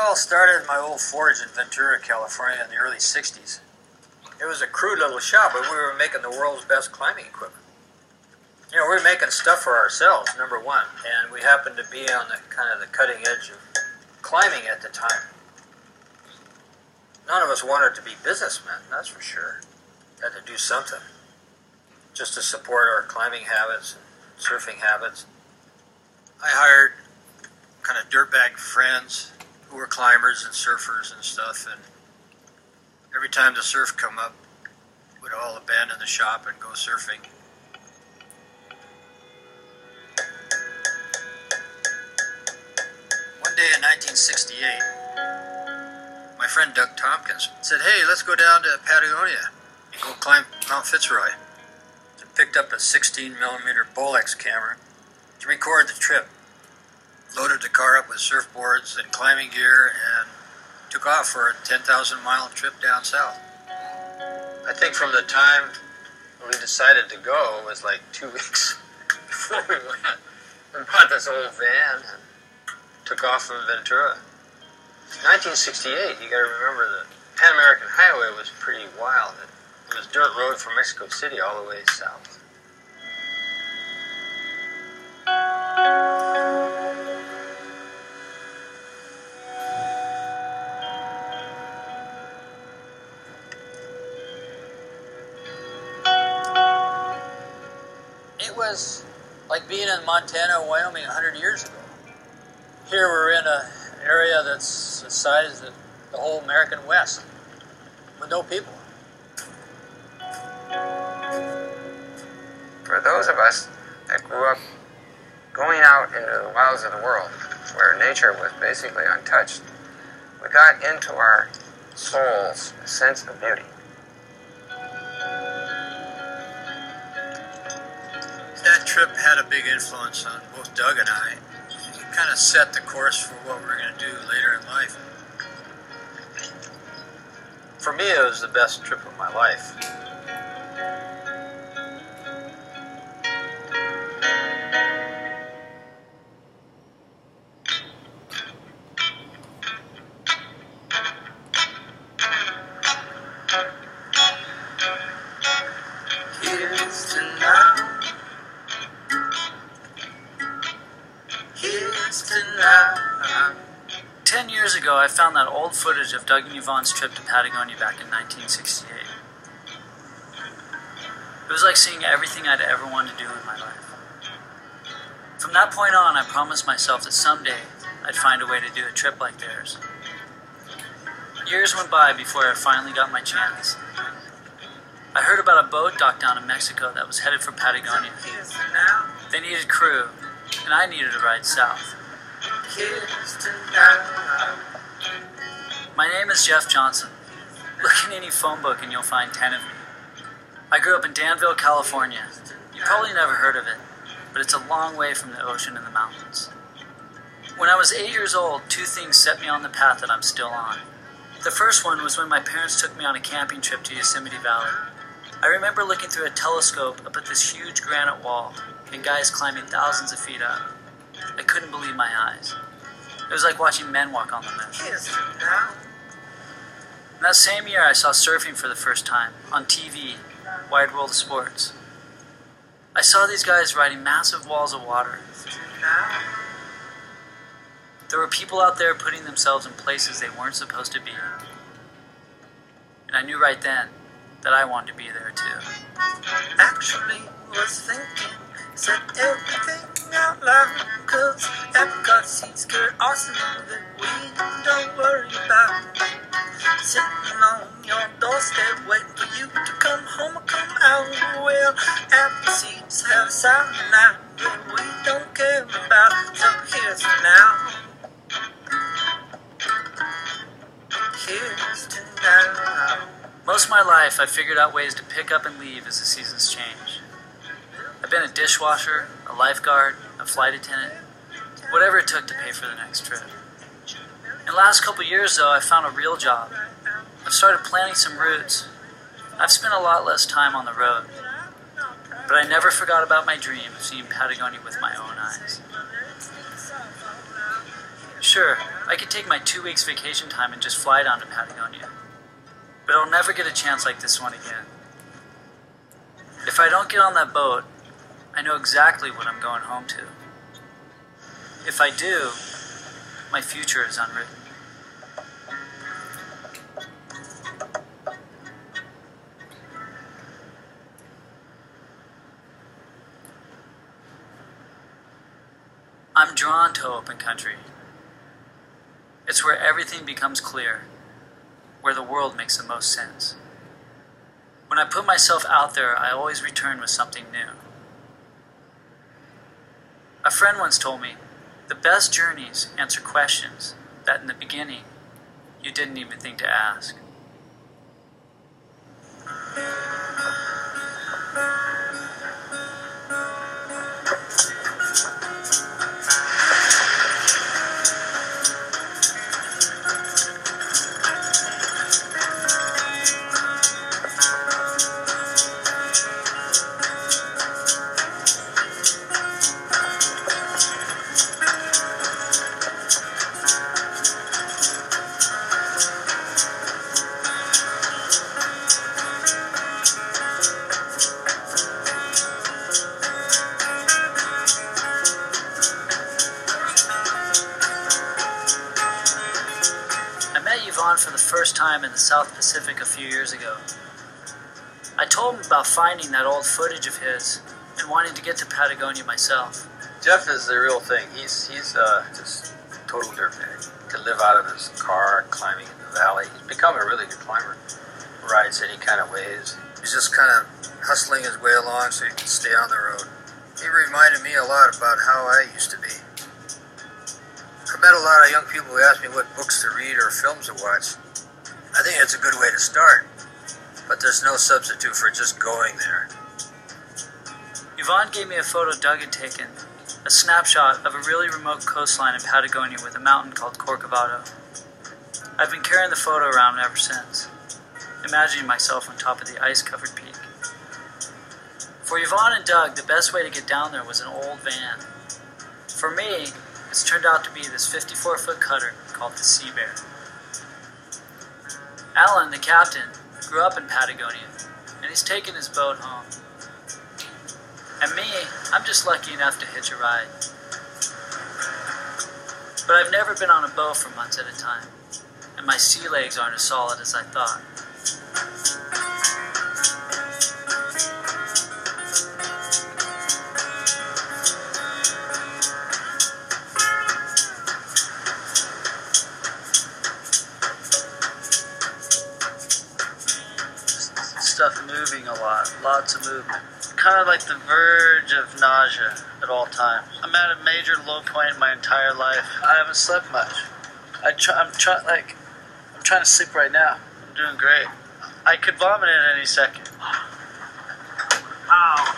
all started in my old forge in Ventura, California in the early 60s. It was a crude little shop, but we were making the world's best climbing equipment. You know, we were making stuff for ourselves, number one, and we happened to be on the kind of the cutting edge of climbing at the time. None of us wanted to be businessmen, that's for sure. Had to do something just to support our climbing habits and surfing habits. I hired kind of dirtbag friends who were climbers and surfers and stuff, and every time the surf come up, we'd all abandon the shop and go surfing. One day in 1968, my friend Doug Tompkins said, "Hey, let's go down to Patagonia and go climb Mount Fitzroy." And picked up a 16mm Bolex camera to record the trip. Loaded the car up with surfboards and climbing gear and took off for a 10,000-mile trip down south. I think from the time we decided to go, it was like 2 weeks before we went. We bought this old van and took off from Ventura. 1968, you gotta remember the Pan American Highway was pretty wild. It was dirt road from Mexico City all the way south. It was like being in Montana or Wyoming 100 years ago. Here we're in an area that's the size of the whole American West, with no people. For those of us that grew up going out into the wilds of the world, where nature was basically untouched, we got into our souls a sense of beauty. That trip had a big influence on both Doug and I. It kind of set the course for what we're going to do later in life. For me, it was the best trip of my life. Here's to now. Here's to now. 10 years ago, I found that old footage of Doug and Yvonne's trip to Patagonia back in 1968. It was like seeing everything I'd ever wanted to do in my life. From that point on, I promised myself that someday I'd find a way to do a trip like theirs. Years went by before I finally got my chance. I heard about a boat dock down in Mexico that was headed for Patagonia. They needed crew, and I needed a ride south. My name is Jeff Johnson. Look in any phone book and you'll find 10 of me. I grew up in Danville, California. You probably never heard of it, but it's a long way from the ocean and the mountains. When I was 8 years old, 2 things set me on the path that I'm still on. The first one was when my parents took me on a camping trip to Yosemite Valley. I remember looking through a telescope up at this huge granite wall and guys climbing thousands of feet up. I couldn't believe my eyes. It was like watching men walk on the moon. And that same year, I saw surfing for the first time on TV, Wide World of Sports. I saw these guys riding massive walls of water. There were people out there putting themselves in places they weren't supposed to be. And I knew right then that I wanted to be there too. Actually, was thinking, said everything out loud, cause Epcot seats carry arsenal that we don't worry about. Sitting on your doorstep waiting for you to come home or come out. Well, Apple seats have a sound now that we don't care about. So here's now. Here's to now. Most of my life, I figured out ways to pick up and leave as the seasons change. I've been a dishwasher, a lifeguard, a flight attendant, whatever it took to pay for the next trip. In the last couple years, though, I found a real job. I've started planning some routes. I've spent a lot less time on the road, but I never forgot about my dream of seeing Patagonia with my own eyes. Sure, I could take my 2 weeks vacation time and just fly down to Patagonia. But I'll never get a chance like this one again. If I don't get on that boat, I know exactly what I'm going home to. If I do, my future is unwritten. I'm drawn to open country. It's where everything becomes clear, where the world makes the most sense. When I put myself out there, I always return with something new. A friend once told me, the best journeys answer questions that in the beginning you didn't even think to ask. For the first time in the South Pacific a few years ago. I told him about finding that old footage of his and wanting to get to Patagonia myself. Jeff is the real thing. He's just total dirtbag. Could live out of his car climbing in the valley. He's become a really good climber. Rides any kind of waves. He's just kind of hustling his way along so he can stay on the road. He reminded me a lot about how I used to be. I met a lot of young people who ask me what books to read or films to watch. I think it's a good way to start, but there's no substitute for just going there. Yvonne gave me a photo Doug had taken, a snapshot of a really remote coastline in Patagonia with a mountain called Corcovado. I've been carrying the photo around ever since, imagining myself on top of the ice-covered peak. For Yvonne and Doug, the best way to get down there was an old van. For me, it's turned out to be this 54-foot cutter called the Sea Bear. Alan, the captain, grew up in Patagonia, and he's taken his boat home. And me, I'm just lucky enough to hitch a ride. But I've never been on a boat for months at a time, and my sea legs aren't as solid as I thought. Stuff moving a lot, lots of movement. Kind of like the verge of nausea at all times. I'm at a major low point in my entire life. I haven't slept much. I'm trying to sleep right now. I'm doing great. I could vomit at any second. Ow.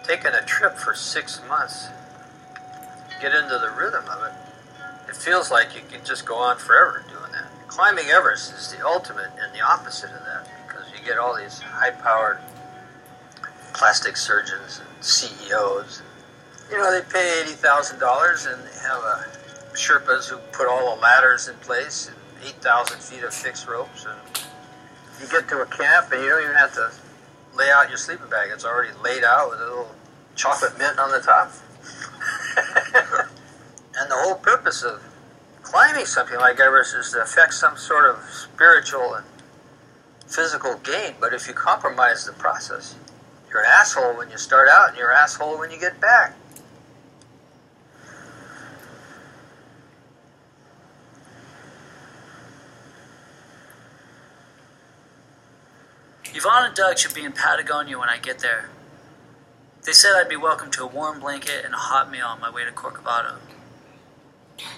Taking a trip for 6 months, get into the rhythm of it, it feels like you can just go on forever doing that. Climbing Everest is the ultimate and the opposite of that, because you get all these high-powered plastic surgeons and CEOs. You know, they pay $80,000 and they have Sherpas who put all the ladders in place and 8,000 feet of fixed ropes. And you get to a camp and you don't even have to lay out your sleeping bag. It's already laid out with a little chocolate mint on the top. And the whole purpose of climbing something like Everest is to affect some sort of spiritual and physical gain. But if you compromise the process, you're an asshole when you start out and you're an asshole when you get back. Yvonne and Doug should be in Patagonia when I get there. They said I'd be welcome to a warm blanket and a hot meal on my way to Corcovado.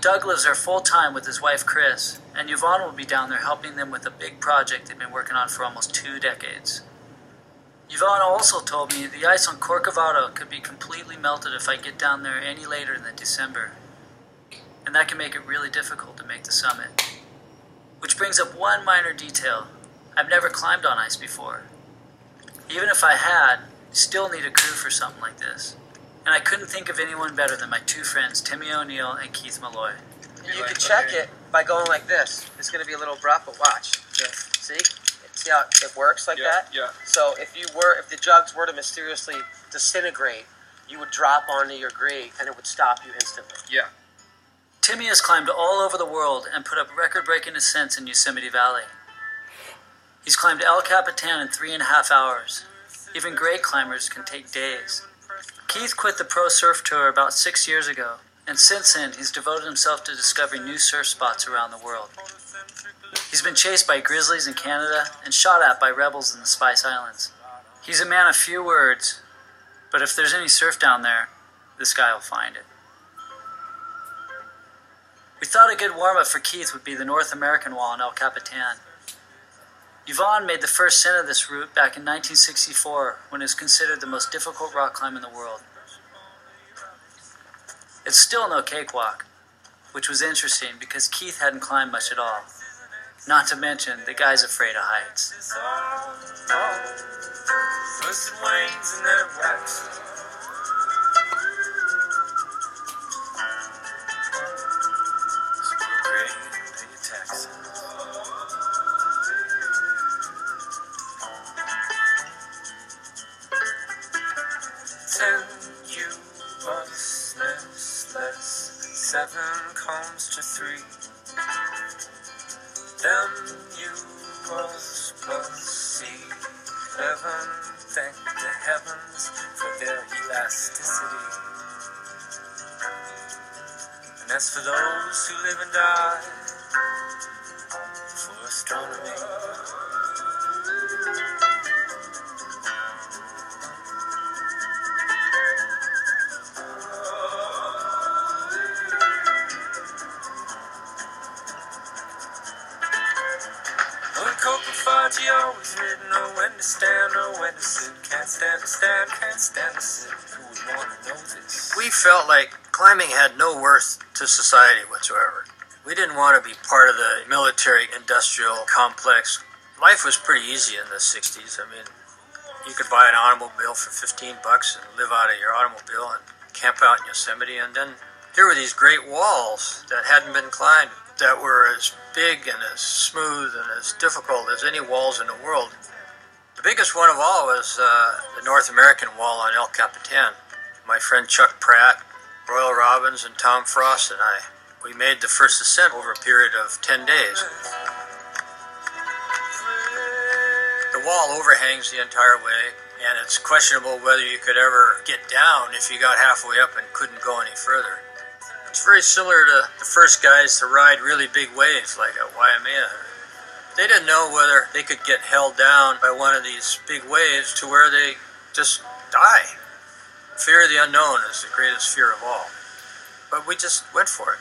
Doug lives there full-time with his wife Chris, and Yvonne will be down there helping them with a big project they've been working on for almost 2 decades. Yvonne also told me the ice on Corcovado could be completely melted if I get down there any later than December. And and that can make it really difficult to make the summit. Which brings up one minor detail. I've never climbed on ice before. Even if I had, you still need a crew for something like this. And I couldn't think of anyone better than my two friends, Timmy O'Neill and Keith Malloy. You can check it by going like this. It's going to be a little abrupt, but watch. Yeah. See how it works like that? Yeah. So if the jugs were to mysteriously disintegrate, you would drop onto your grate and it would stop you instantly. Yeah. Timmy has climbed all over the world and put up record-breaking ascents in Yosemite Valley. He's climbed El Capitan in 3.5 hours. Even great climbers can take days. Keith quit the pro surf tour about 6 years ago, and since then he's devoted himself to discovering new surf spots around the world. He's been chased by grizzlies in Canada and shot at by rebels in the Spice Islands. He's a man of few words, but if there's any surf down there, this guy will find it. We thought a good warm-up for Keith would be the North American wall in El Capitan. Yvonne made the first ascent of this route back in 1964 when it was considered the most difficult rock climb in the world. It's still no cakewalk, which was interesting because Keith hadn't climbed much at all. Not to mention, the guy's afraid of heights. First it wanes and then it waxes. Seven comes to 3. Them you was plus C. 11 thank the heavens for their elasticity. And as for those who live and die for astronomy, you always didn't know when to stand or when to sit. Can't stand to stand, can't stand to sit. Who would want to know this? We felt like climbing had no worth to society whatsoever. We didn't want to be part of the military-industrial complex. Life was pretty easy in the 60s. I mean, you could buy an automobile for $15 and live out of your automobile and camp out in Yosemite. And then there were these great walls that hadn't been climbed, that were as big and as smooth and as difficult as any walls in the world. The biggest one of all was the North American wall on El Capitan. My friend Chuck Pratt, Royal Robbins, and Tom Frost and I, we made the first ascent over a period of 10 days. The wall overhangs the entire way, and it's questionable whether you could ever get down if you got halfway up and couldn't go any further. It's very similar to the first guys to ride really big waves like at Waimea. They didn't know whether they could get held down by one of these big waves to where they just die. Fear of the unknown is the greatest fear of all. But we just went for it.